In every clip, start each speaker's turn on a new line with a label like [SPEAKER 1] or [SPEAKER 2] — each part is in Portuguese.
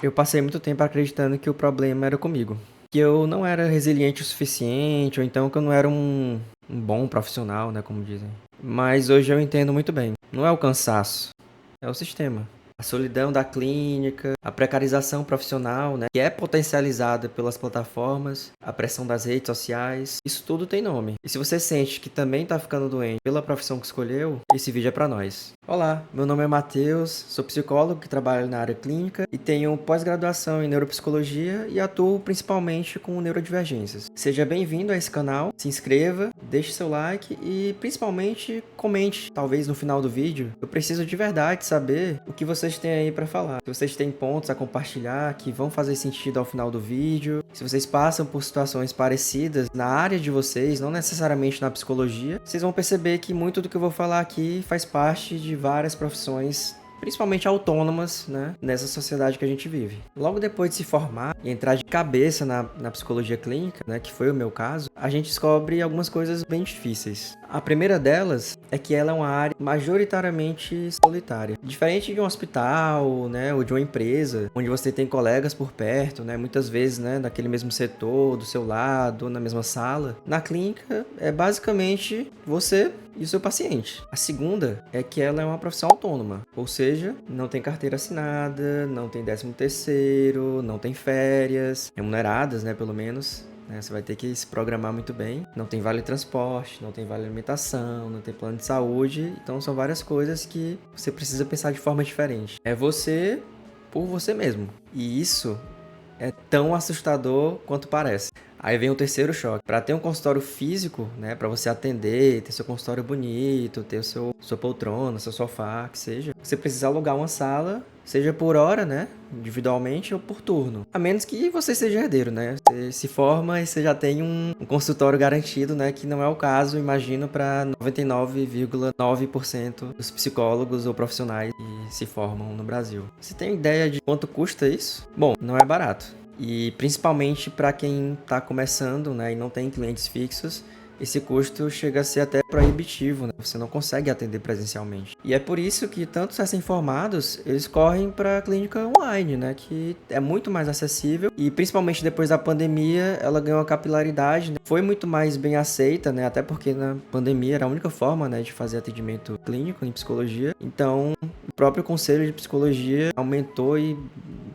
[SPEAKER 1] Eu passei muito tempo acreditando que o problema era comigo. Que eu não era resiliente o suficiente, ou então que eu não era um bom profissional, né, como dizem. Mas hoje eu entendo muito bem. Não é o cansaço, é o sistema. A solidão da clínica, a precarização profissional, né, que é potencializada pelas plataformas, a pressão das redes sociais, isso tudo tem nome. E se você sente que também está ficando doente pela profissão que escolheu, esse vídeo é para nós. Olá, meu nome é Matheus, sou psicólogo que trabalha na área clínica e tenho pós-graduação em neuropsicologia e atuo principalmente com neurodivergências. Seja bem-vindo a esse canal, se inscreva, deixe seu like e principalmente comente, talvez no final do vídeo. Eu preciso de verdade saber o que vocês têm aí para falar. Se vocês têm pontos a compartilhar que vão fazer sentido ao final do vídeo, se vocês passam por situações parecidas na área de vocês, não necessariamente na psicologia, vocês vão perceber que muito do que eu vou falar aqui faz parte de várias profissões, principalmente autônomas, né, nessa sociedade que a gente vive. Logo depois de se formar e entrar de cabeça na psicologia clínica, né, que foi o meu caso, a gente descobre algumas coisas bem difíceis. A primeira delas é que ela é uma área majoritariamente solitária. Diferente de um hospital, né, ou de uma empresa, onde você tem colegas por perto, né, muitas vezes, né, naquele mesmo setor, do seu lado, na mesma sala. Na clínica, é basicamente você e o seu paciente. A segunda é que ela é uma profissão autônoma, ou seja, não tem carteira assinada, não tem 13º, não tem férias, remuneradas, né, pelo menos. Você vai ter que se programar muito bem. Não tem vale transporte, não tem vale alimentação, não tem plano de saúde. Então são várias coisas que você precisa pensar de forma diferente. É você por você mesmo. E isso é tão assustador quanto parece. Aí vem o terceiro choque. Para ter um consultório físico, né, para você atender, ter seu consultório bonito, ter sua poltrona, seu sofá, que seja, você precisa alugar uma sala, seja por hora, né, individualmente ou por turno. A menos que você seja herdeiro, né? Você se forma e você já tem um consultório garantido, né, que não é o caso, imagino, para 99,9% dos psicólogos ou profissionais que se formam no Brasil. Você tem ideia de quanto custa isso? Bom, não é barato. E principalmente para quem está começando, né, e não tem clientes fixos, esse custo chega a ser até proibitivo, né? Você não consegue atender presencialmente. E é por isso que tantos recém-formados, eles correm para a clínica online, né? Que é muito mais acessível e principalmente depois da pandemia, ela ganhou uma capilaridade, né? Foi muito mais bem aceita, né? Até porque na pandemia era a única forma, né, de fazer atendimento clínico em psicologia. Então, o próprio conselho de psicologia aumentou e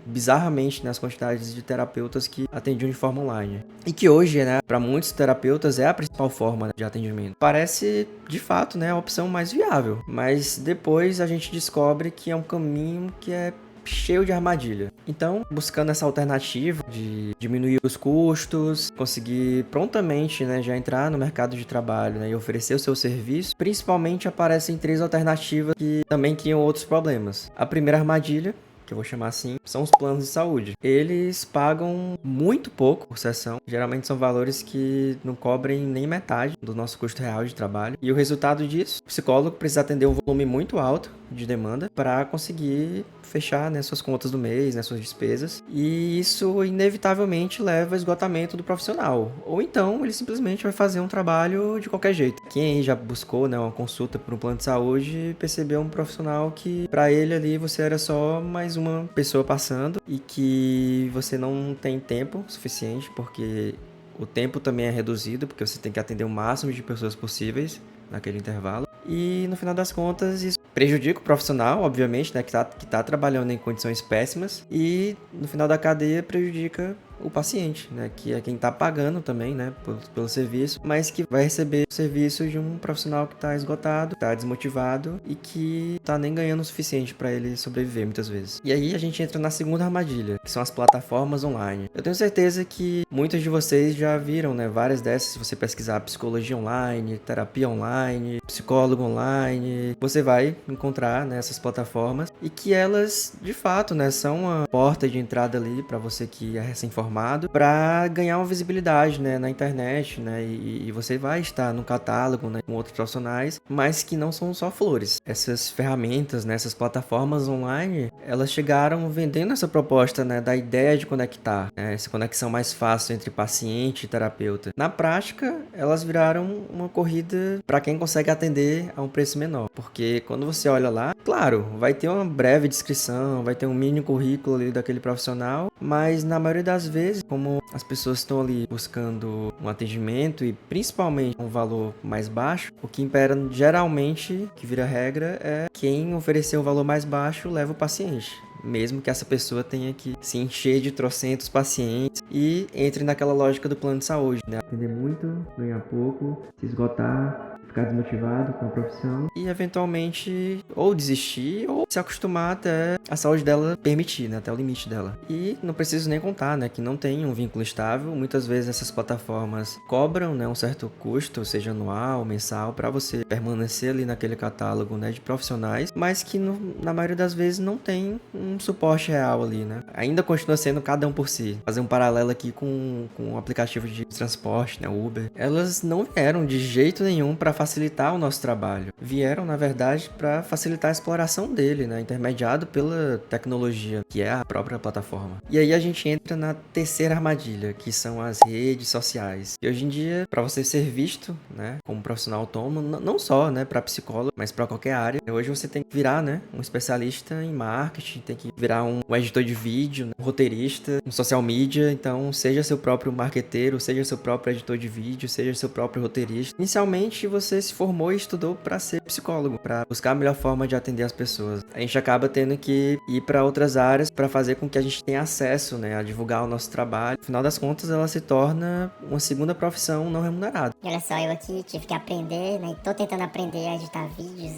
[SPEAKER 1] bizarramente nas quantidades de terapeutas que atendiam de forma online. E que hoje, né, para muitos terapeutas é a principal forma, né, de atendimento. Parece, de fato, né, a opção mais viável, mas depois a gente descobre que é um caminho que é cheio de armadilha. Então, buscando essa alternativa de diminuir os custos, conseguir prontamente, né, já entrar no mercado de trabalho, né, e oferecer o seu serviço, principalmente aparecem 3 alternativas que também criam outros problemas. A primeira armadilha, que eu vou chamar assim, são os planos de saúde. Eles pagam muito pouco por sessão. Geralmente são valores que não cobrem nem metade do nosso custo real de trabalho. E o resultado disso, o psicólogo precisa atender um volume muito alto de demanda para conseguir fechar, né, suas contas do mês, né, suas despesas. E isso inevitavelmente leva ao esgotamento do profissional. Ou então ele simplesmente vai fazer um trabalho de qualquer jeito. Quem já buscou, né, uma consulta por um plano de saúde percebeu um profissional que para ele ali você era só mais uma pessoa passando e que você não tem tempo suficiente, porque o tempo também é reduzido, porque você tem que atender o máximo de pessoas possíveis naquele intervalo. E no final das contas isso prejudica o profissional, obviamente, né, que tá trabalhando em condições péssimas, e no final da cadeia prejudica o paciente, né, que é quem está pagando também, né, pelo serviço, mas que vai receber o serviço de um profissional que está esgotado, está desmotivado e que está nem ganhando o suficiente para ele sobreviver muitas vezes. E aí a gente entra na segunda armadilha, que são as plataformas online. Eu tenho certeza que muitos de vocês já viram, né, várias dessas. Se você pesquisar psicologia online, terapia online, psicólogo online, você vai encontrar, né, essas plataformas e que elas, de fato, né, são uma porta de entrada ali para você que é recém-formado formado para ganhar uma visibilidade, né, na internet, né, e você vai estar no catálogo, né, com outros profissionais, mas que não são só flores. Essas ferramentas, né, essas plataformas online, elas chegaram vendendo essa proposta, né, da ideia de conectar, né, essa conexão mais fácil entre paciente e terapeuta. Na prática, elas viraram uma corrida para quem consegue atender a um preço menor, porque quando você olha lá, claro, vai ter uma breve descrição, vai ter um mini currículo ali daquele profissional, mas na maioria das vezes, como as pessoas estão ali buscando um atendimento e principalmente um valor mais baixo, o que impera geralmente, que vira regra, é quem oferecer um valor mais baixo leva o paciente. Mesmo que essa pessoa tenha que se encher de trocentos pacientes e entre naquela lógica do plano de saúde, né? Atender muito, ganhar pouco, se esgotar, ficar desmotivado com a profissão e eventualmente ou desistir ou se acostumar até a saúde dela permitir, né? Até o limite dela. E não preciso nem contar, né? Que não tem um vínculo estável. Muitas vezes essas plataformas cobram, né, um certo custo, seja anual, mensal, para você permanecer ali naquele catálogo, né, de profissionais, mas que na maioria das vezes não tem um suporte real ali, né? Ainda continua sendo cada um por si. Fazer um paralelo aqui com um aplicativo de transporte, né, Uber. Elas não vieram de jeito nenhum para facilitar o nosso trabalho. Vieram, na verdade, para facilitar a exploração dele, né, intermediado pela tecnologia, que é a própria plataforma. E aí a gente entra na terceira armadilha, que são as redes sociais. E hoje em dia, para você ser visto, né, como profissional autônomo, não só, né, para psicólogo, mas para qualquer área, hoje você tem que virar, né, um especialista em marketing, tem que virar um editor de vídeo, né, um roteirista, um social media. Então, seja seu próprio marqueteiro, seja seu próprio editor de vídeo, seja seu próprio roteirista. Inicialmente, você se formou e estudou para ser psicólogo, para buscar a melhor forma de atender as pessoas. A gente acaba tendo que ir para outras áreas para fazer com que a gente tenha acesso, né, a divulgar o nosso trabalho. No final das contas, ela se torna uma segunda profissão não remunerada.
[SPEAKER 2] E olha só, eu aqui tive que aprender, né? Tô tentando aprender a editar vídeos,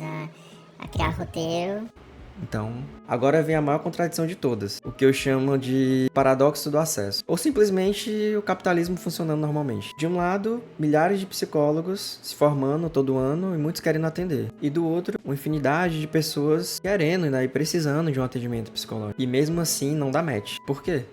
[SPEAKER 2] a criar roteiro.
[SPEAKER 1] Então, agora vem a maior contradição de todas, o que eu chamo de paradoxo do acesso, ou simplesmente o capitalismo funcionando normalmente. De um lado, milhares de psicólogos se formando todo ano e muitos querendo atender. E do outro, uma infinidade de pessoas querendo, né, e precisando de um atendimento psicológico. E mesmo assim, não dá match. Por quê?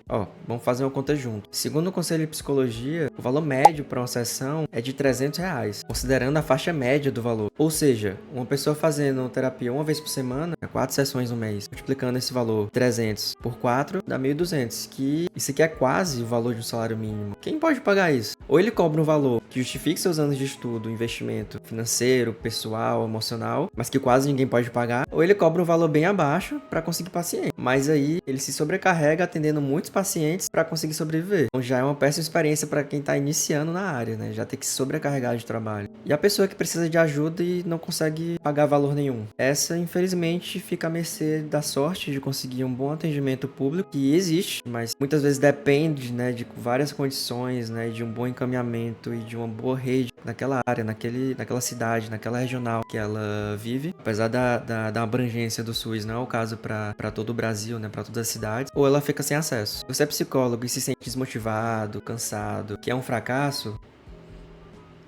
[SPEAKER 1] Vamos fazer uma conta junto. Segundo o Conselho de Psicologia, o valor médio para uma sessão é de R$300, considerando a faixa média do valor. Ou seja, uma pessoa fazendo terapia uma vez por semana, 4 sessões no mês, multiplicando esse valor 300 por 4 dá 1.200, que isso aqui é quase o valor de um salário mínimo. Quem pode pagar isso? Ou ele cobra um valor que justifique seus anos de estudo, investimento financeiro, pessoal, emocional, mas que quase ninguém pode pagar, ou ele cobra um valor bem abaixo para conseguir paciente. Mas aí ele se sobrecarrega atendendo muitos pacientes para conseguir sobreviver. Então já é uma péssima experiência para quem está iniciando na área, né? Já tem que se sobrecarregar de trabalho. E a pessoa que precisa de ajuda e não consegue pagar valor nenhum. Essa, infelizmente, fica a mercê da sorte de conseguir um bom atendimento público, que existe, mas muitas vezes depende, né, de várias condições, né, de um bom encaminhamento e de uma boa rede naquela área, naquela cidade, naquela regional que ela vive. Apesar da abrangência do SUS, não é o caso para todo o Brasil, né, para todas as cidades, ou ela fica sem acesso. Se você é psicólogo e se sente desmotivado, cansado, que é um fracasso,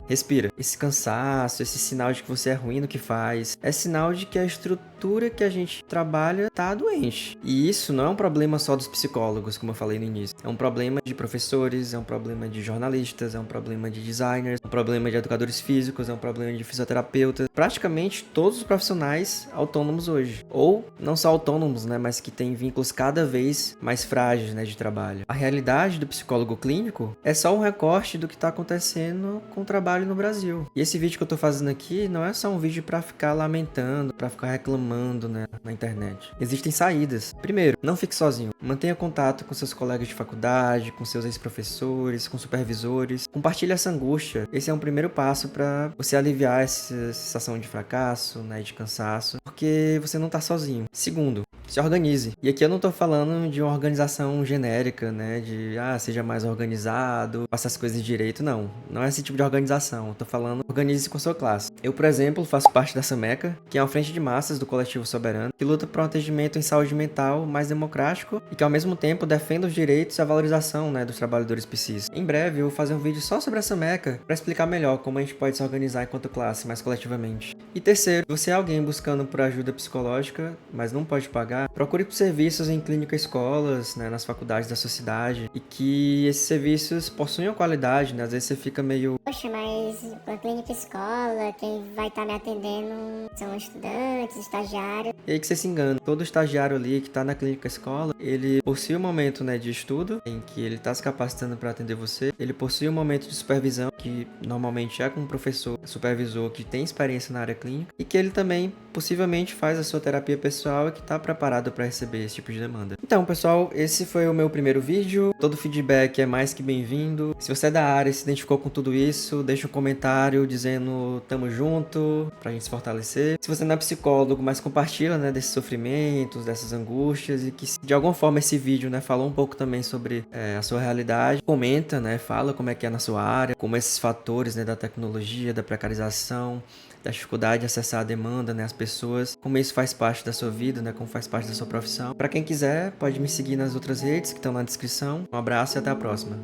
[SPEAKER 1] respira. Esse cansaço, esse sinal de que você é ruim no que faz, é sinal de que a estrutura que a gente trabalha tá doente. E isso não é um problema só dos psicólogos, como eu falei no início. É um problema de professores, é um problema de jornalistas, é um problema de designers, é um problema de educadores físicos, é um problema de fisioterapeutas. Praticamente todos os profissionais autônomos hoje. Ou não só autônomos, né, mas que têm vínculos cada vez mais frágeis, né, de trabalho. A realidade do psicólogo clínico é só um recorte do que está acontecendo com o trabalho no Brasil. E esse vídeo que eu tô fazendo aqui não é só um vídeo para ficar lamentando, para ficar reclamando, né, na internet. Existem saídas. Primeiro, não fique sozinho. Mantenha contato com seus colegas de faculdade, com seus ex-professores, com supervisores. Compartilhe essa angústia. Esse é um primeiro passo para você aliviar essa sensação de fracasso, né, de cansaço, porque você não tá sozinho. Segundo, se organize. E aqui eu não tô falando de uma organização genérica, né, de seja mais organizado, faça as coisas direito. Não é esse tipo de organização. organização. Eu tô falando, organize-se com sua classe. Eu, por exemplo, faço parte da SAMECA, que é uma frente de massas do Coletivo Soberano, que luta por um atendimento em saúde mental mais democrático e que, ao mesmo tempo, defende os direitos e a valorização, né, dos trabalhadores psis. Em breve, eu vou fazer um vídeo só sobre a SAMECA para explicar melhor como a gente pode se organizar enquanto classe, mais coletivamente. E terceiro, você é alguém buscando por ajuda psicológica, mas não pode pagar, procure por serviços em clínicas, escolas, né, nas faculdades da sua cidade, e que esses serviços possuem uma qualidade, né? Às vezes você fica meio...
[SPEAKER 2] Poxa, mas a clínica escola, quem vai estar me atendendo são estudantes, estagiários.
[SPEAKER 1] E aí que você se engana. Todo estagiário ali que está na clínica escola, ele possui um momento, né, de estudo, em que ele está se capacitando para atender você. Ele possui um momento de supervisão, que normalmente é com um professor, supervisor que tem experiência na área clínica, e que ele também possivelmente faz a sua terapia pessoal e que está preparado para receber esse tipo de demanda. Então, pessoal, esse foi o meu primeiro vídeo. Todo feedback é mais que bem-vindo. Se você é da área e se identificou com tudo isso, deixa um comentário dizendo tamo junto, pra gente se fortalecer. Se você não é psicólogo, mas compartilha, né, desses sofrimentos, dessas angústias, e que de alguma forma esse vídeo, né, falou um pouco também sobre a sua realidade, comenta, né, fala como é que é na sua área, como esses fatores, né, da tecnologia, da precarização, da dificuldade de acessar a demanda, né, as pessoas, como isso faz parte da sua vida, né, como faz parte da sua profissão. Para quem quiser, pode me seguir nas outras redes que estão na descrição. Um abraço e até a próxima.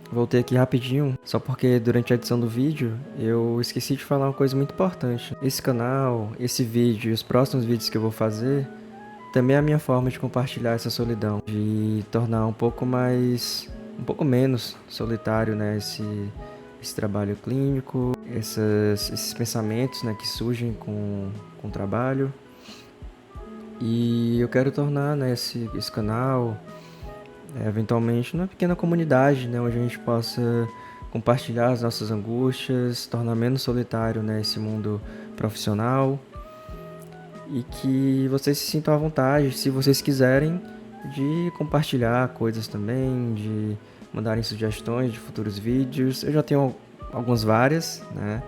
[SPEAKER 1] Voltei aqui rapidinho, só porque durante a edição do vídeo eu esqueci de falar uma coisa muito importante. Esse canal, esse vídeo e os próximos vídeos que eu vou fazer também é a minha forma de compartilhar essa solidão, de tornar um pouco menos solitário, né, esse trabalho clínico, esses pensamentos, né, que surgem com o trabalho. E eu quero tornar, né, esse canal eventualmente uma pequena comunidade, né, onde a gente possa compartilhar as nossas angústias, tornar menos solitário, né, esse mundo profissional, e que vocês se sintam à vontade, se vocês quiserem, de compartilhar coisas também, de mandarem sugestões de futuros vídeos. Eu já tenho várias, né?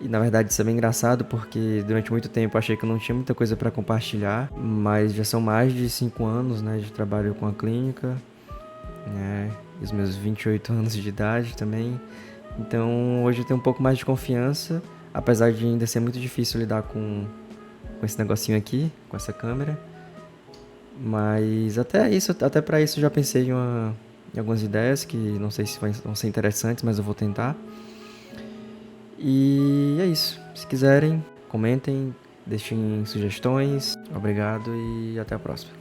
[SPEAKER 1] E na verdade isso é bem engraçado porque durante muito tempo eu achei que eu não tinha muita coisa para compartilhar, mas já são mais de 5 anos, né, de trabalho com a clínica, né, e os meus 28 anos de idade também. Então hoje eu tenho um pouco mais de confiança, apesar de ainda ser muito difícil lidar com esse negocinho aqui, com essa câmera. Mas até para isso eu já pensei em algumas ideias que não sei se vão ser interessantes, mas eu vou tentar. E é isso. Se quiserem, comentem, deixem sugestões. Obrigado e até a próxima.